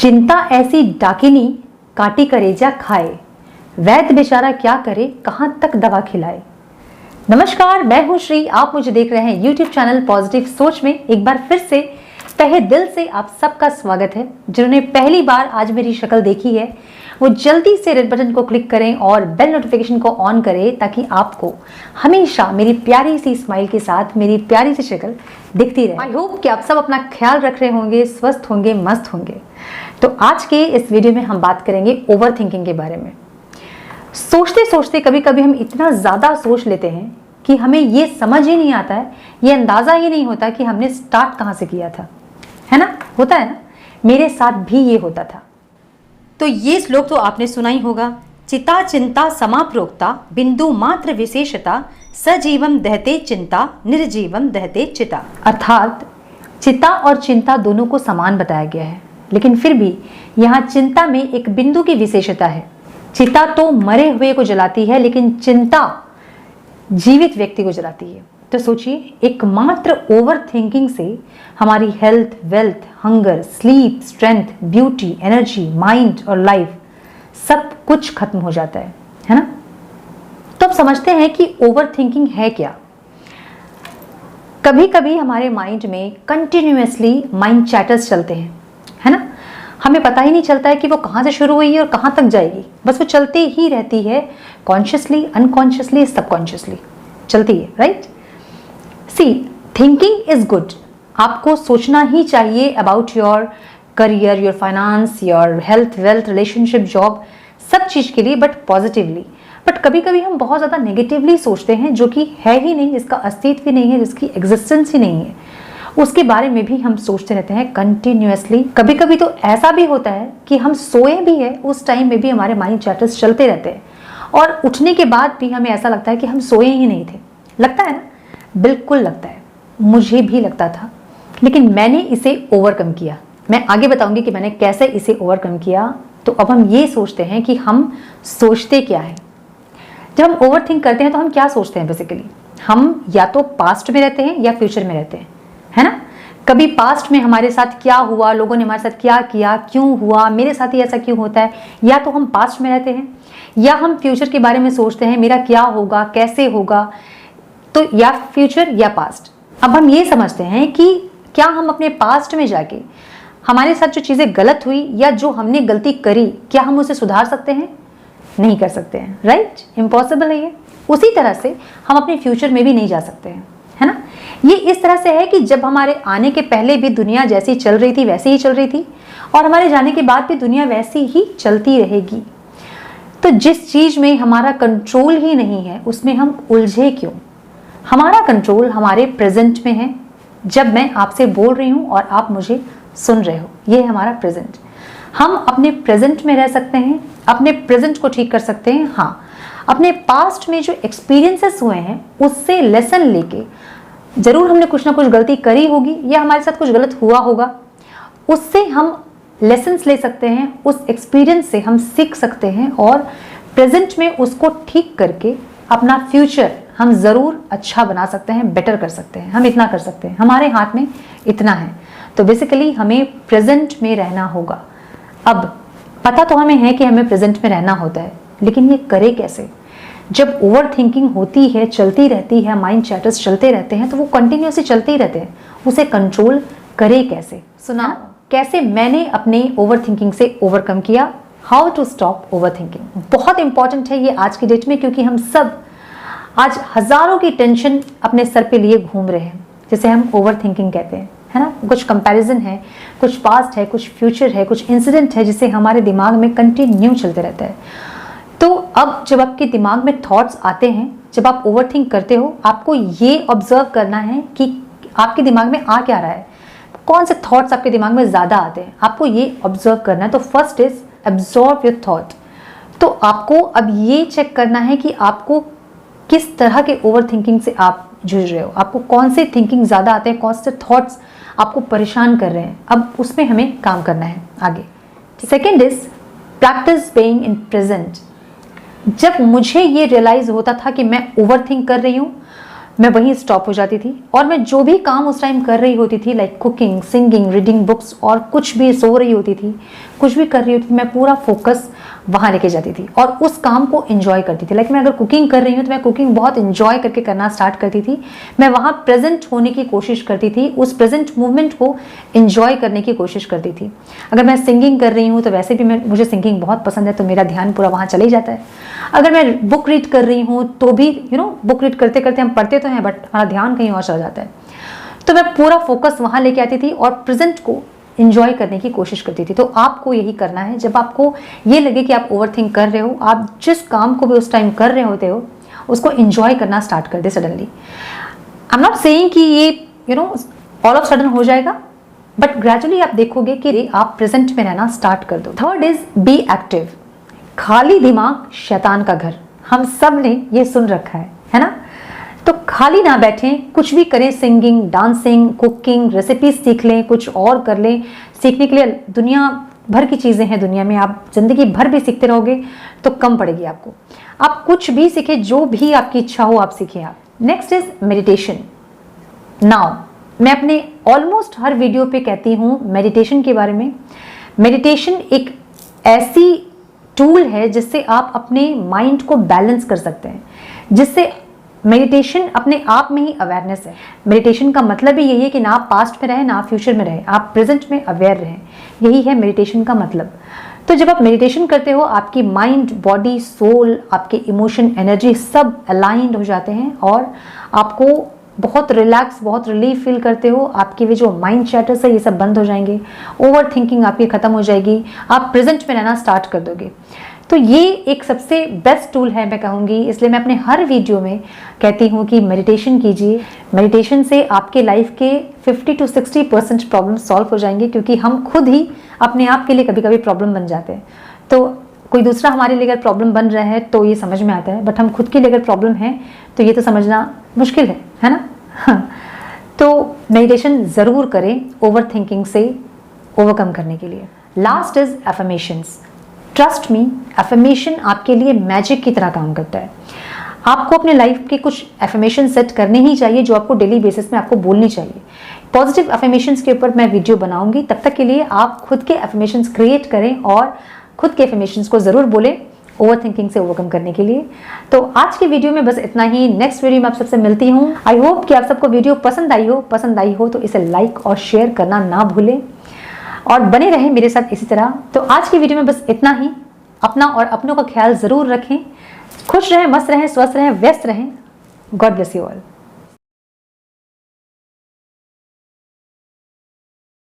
चिंता ऐसी डाकिनी काटी करेजा खाए, वैद्य बेचारा क्या करे कहां तक दवा खिलाए। नमस्कार, मैं हूं श्री, आप मुझे देख रहे हैं यूट्यूब चैनल पॉजिटिव सोच में। एक बार फिर से तहे दिल से आप सबका स्वागत है। जिन्होंने पहली बार आज मेरी शक्ल देखी है वो जल्दी से रेड बटन को क्लिक करें और बेल नोटिफिकेशन को ऑन करें ताकि आपको हमेशा मेरी प्यारी सी स्माइल के साथ मेरी प्यारी सी शक्ल दिखती रहे। आई होप कि आप सब अपना ख्याल रख रहे होंगे, स्वस्थ होंगे, मस्त होंगे। तो आज के इस वीडियो में हम बात करेंगे ओवर थिंकिंग के बारे में। सोचते सोचते कभी कभी हम इतना ज़्यादा सोच लेते हैं कि हमें ये समझ ही नहीं आता है, ये अंदाज़ा ही नहीं होता कि हमने स्टार्ट कहाँ से किया था, है ना? होता है ना, मेरे साथ भी ये होता था। तो ये श्लोक तो आपने सुना ही होगा, चिता चिंता समाप्रोक्ता बिंदु मात्र विशेषता सजीवम दहते चिंता निर्जीवम दहते चिता। अर्थात चिता और चिंता दोनों को समान बताया गया है, लेकिन फिर भी यहाँ चिंता में एक बिंदु की विशेषता है। चिता तो मरे हुए को जलाती है, लेकिन चिंता जीवित व्यक्ति को जलाती है। तो सोचिए, एकमात्र ओवर थिंकिंग से हमारी health, wealth, hunger, sleep, strength, beauty, energy, mind और लाइफ सब कुछ खत्म हो जाता है ना? तो अब समझते हैं कि ओवर थिंकिंग है क्या। कभी कभी हमारे माइंड में कंटिन्यूअसली माइंड चैटर्स चलते हैं, है ना? हमें पता ही नहीं चलता है कि वो कहाँ से शुरू हुई है और कहाँ तक जाएगी, बस वो चलती ही रहती है, कॉन्शियसली, अनकॉन्शियसली, सबकॉन्शियसली चलती है, right? See, thinking is good. आपको सोचना ही चाहिए about your career, your finance, your health, wealth, relationship, job, सब चीज़ के लिए, बट पॉजिटिवली। बट कभी कभी हम बहुत ज़्यादा नेगेटिवली सोचते हैं, जो कि है ही नहीं, जिसका अस्तित्व ही नहीं है, जिसकी एग्जिस्टेंस ही नहीं है, उसके बारे में भी हम सोचते रहते हैं कंटिन्यूअसली। कभी कभी तो ऐसा भी होता है कि हम सोए भी है, उस टाइम में भी हमारे माइंड चैटर्स चलते रहते हैं और उठने के बाद भी हमें ऐसा लगता है कि हम सोए ही नहीं थे। लगता है ना? बिल्कुल लगता है, मुझे भी लगता था, लेकिन मैंने इसे ओवरकम किया। मैं आगे बताऊंगी कि मैंने कैसे इसे ओवरकम किया। तो अब हम ये सोचते हैं कि हम सोचते क्या है। जब हम ओवर थिंक करते हैं तो हम क्या सोचते हैं? बेसिकली हम या तो पास्ट में रहते हैं या फ्यूचर में रहते हैं, है ना? कभी पास्ट में हमारे साथ क्या हुआ, लोगों ने हमारे साथ क्या किया, क्यों हुआ, मेरे साथ ही ऐसा क्यों होता है, या तो हम पास्ट में रहते हैं, या हम फ्यूचर के बारे में सोचते हैं, मेरा क्या होगा, कैसे होगा। तो या फ्यूचर या पास्ट। अब हम ये समझते हैं कि क्या हम अपने पास्ट में जाके हमारे साथ जो चीज़ें गलत हुई या जो हमने गलती करी, क्या हम उसे सुधार सकते हैं? नहीं कर सकते हैं, राइट? इम्पॉसिबल है ये। उसी तरह से हम अपने फ्यूचर में भी नहीं जा सकते हैं, है ना? ये इस तरह से है कि जब हमारे आने के पहले भी दुनिया जैसी चल रही थी वैसे ही चल रही थी, और हमारे जाने के बाद भी दुनिया वैसी ही चलती रहेगी। तो जिस चीज़ में हमारा कंट्रोल ही नहीं है उसमें हम उलझे क्यों? हमारा कंट्रोल हमारे प्रेजेंट में है। जब मैं आपसे बोल रही हूँ और आप मुझे सुन रहे हो, ये है हमारा प्रेजेंट। हम अपने प्रेजेंट में रह सकते हैं, अपने प्रेजेंट को ठीक कर सकते हैं। हाँ, अपने पास्ट में जो एक्सपीरियंसेस हुए हैं उससे लेसन लेके, जरूर हमने कुछ ना कुछ गलती करी होगी या हमारे साथ कुछ गलत हुआ होगा, उससे हम लेसन्स ले सकते हैं, उस एक्सपीरियंस से हम सीख सकते हैं और प्रेजेंट में उसको ठीक करके अपना फ्यूचर हम ज़रूर अच्छा बना सकते हैं, बेटर कर सकते हैं। हम इतना कर सकते हैं, हमारे हाथ में इतना है। तो बेसिकली हमें प्रेजेंट में रहना होगा। अब पता तो हमें है कि हमें प्रेजेंट में रहना होता है, लेकिन ये करे कैसे? जब ओवर थिंकिंग होती है, चलती रहती है, माइंड चैटर्स चलते रहते हैं, तो वो कंटिन्यूसली चलते ही रहते हैं, उसे कंट्रोल करे कैसे? सुना कैसे मैंने अपने ओवर थिंकिंग से ओवरकम किया। How to stop overthinking बहुत इंपॉर्टेंट है ये आज की डेट में, क्योंकि हम सब आज हजारों की टेंशन अपने सर पे लिए घूम रहे हैं, जिसे हम ओवर थिंकिंग कहते हैं, है ना? कुछ कंपैरिजन है, कुछ पास्ट है, कुछ फ्यूचर है, कुछ इंसिडेंट है, जिसे हमारे दिमाग में कंटिन्यू चलते रहता है। तो अब जब आपके दिमाग में थॉट्स आते हैं, जब आप ओवर थिंक करते हो, आपको ये ऑब्जर्व करना है कि आपके दिमाग में आ क्या रहा है, कौन से थॉट्स आपके दिमाग में ज़्यादा आते हैं, आपको ये ऑब्जर्व करना है। तो first is absorb your thought. तो आपको अब ये चेक करना है कि आपको किस तरह के ओवर थिंकिंग से आप जूझ रहे हो, आपको कौन से थिंकिंग ज़्यादा आते हैं, कौन से थॉट्स आपको परेशान कर रहे हैं। अब उसमें हमें काम करना है आगे। Second is practice being in present. जब मुझे ये रियलाइज़ होता था कि मैं ओवर थिंक कर रही हूँ, मैं वहीं स्टॉप हो जाती थी और मैं जो भी काम उस टाइम कर रही होती थी, like cooking, singing, reading books और कुछ भी, सो रही होती थी, कुछ भी कर रही होती थी, मैं पूरा फोकस वहाँ लेके जाती थी और उस काम को एंजॉय करती थी। लाइक मैं अगर कुकिंग कर रही हूँ तो मैं कुकिंग बहुत एंजॉय करके करना स्टार्ट करती थी। मैं वहाँ प्रेजेंट होने की कोशिश करती थी, उस प्रेजेंट मूवमेंट को एंजॉय करने की कोशिश करती थी। अगर मैं सिंगिंग कर रही हूँ तो वैसे भी मुझे सिंगिंग बहुत पसंद है, तो मेरा ध्यान पूरा वहाँ चले ही जाता है। अगर मैं बुक रीड कर रही हूँ तो भी बुक रीड करते करते हम पढ़ते तो हैं बट हमारा ध्यान कहीं और चला जाता है। तो मैं पूरा फोकस वहाँ लेके आती थी और प्रेजेंट को इंजॉय करने की कोशिश करती थी। तो आपको यही करना है। जब आपको ये लगे कि आप ओवरथिंक कर रहे हो, आप जिस काम को भी उस टाइम कर रहे होते हो उसको इंजॉय करना स्टार्ट कर they suddenly. I am not saying कि ये ऑल ऑफ सडन हो जाएगा, बट ग्रेजुअली आप देखोगे कि आप प्रेजेंट में रहना स्टार्ट कर दो। Third is be active. खाली दिमाग शैतान का घर, हम सब ने ये सुन रखा है ना। तो खाली ना बैठें, कुछ भी करें, सिंगिंग, डांसिंग, कुकिंग, रेसिपीज सीख लें, कुछ और कर लें। सीखने के लिए दुनिया भर की चीज़ें हैं दुनिया में, आप जिंदगी भर भी सीखते रहोगे तो कम पड़ेगी आपको। आप कुछ भी सीखें, जो भी आपकी इच्छा हो आप सीखें आप। Next is meditation. नाउ मैं अपने ऑलमोस्ट हर वीडियो पे कहती हूँ मेडिटेशन के बारे में। मेडिटेशन एक ऐसी टूल है जिससे आप अपने माइंड को बैलेंस कर सकते हैं, जिससे मेडिटेशन अपने आप में ही अवेयरनेस है। मेडिटेशन का मतलब ही यही है कि ना आप पास्ट में रहें ना आप फ्यूचर में रहें, आप प्रेजेंट में अवेयर रहें। यही है मेडिटेशन का मतलब। तो जब आप मेडिटेशन करते हो आपकी माइंड, बॉडी, सोल, आपके इमोशन, एनर्जी सब अलाइंड हो जाते हैं और आपको बहुत रिलैक्स, बहुत रिलीफ फील करते हो। आपके भी जो माइंड चैटर्स है ये सब बंद हो जाएंगे, ओवर थिंकिंग आपकी खत्म हो जाएगी, आप प्रेजेंट में रहना स्टार्ट कर दोगे। तो ये एक सबसे बेस्ट टूल है मैं कहूँगी, इसलिए मैं अपने हर वीडियो में कहती हूँ कि मेडिटेशन कीजिए। मेडिटेशन से आपके लाइफ के 50 to 60% प्रॉब्लम सॉल्व हो जाएंगे, क्योंकि हम खुद ही अपने आप के लिए कभी कभी प्रॉब्लम बन जाते हैं। तो कोई दूसरा हमारे लिए अगर प्रॉब्लम बन रहा है तो ये समझ में आता है, बट हम खुद के लिए अगर प्रॉब्लम है तो ये तो समझना मुश्किल है ना। हाँ। तो मेडिटेशन ज़रूर करें ओवर थिंकिंग से ओवरकम करने के लिए। Last is affirmations. Trust me, affirmation आपके लिए मैजिक की तरह काम करता है। आपको अपने लाइफ के कुछ एफर्मेशन सेट करने ही चाहिए जो आपको डेली बेसिस में आपको बोलनी चाहिए। पॉजिटिव एफर्मेशंस के ऊपर मैं वीडियो बनाऊंगी, तब तक के लिए आप खुद के एफर्मेशंस क्रिएट करें और खुद के एफर्मेशंस को ज़रूर बोलें ओवर थिंकिंग से ओवरकम करने के लिए। तो आज की वीडियो में बस इतना ही। नेक्स्ट वीडियो में आप सबसे मिलती हूँ। आई होप कि आप सबको वीडियो पसंद आई हो तो इसे लाइक और शेयर करना ना भूलें और बने रहें मेरे साथ इसी तरह। तो आज की वीडियो में बस इतना ही। अपना और अपनों का ख्याल ज़रूर रखें। खुश रहें, मस्त रहें, स्वस्थ रहें, व्यस्त रहें। God bless you all.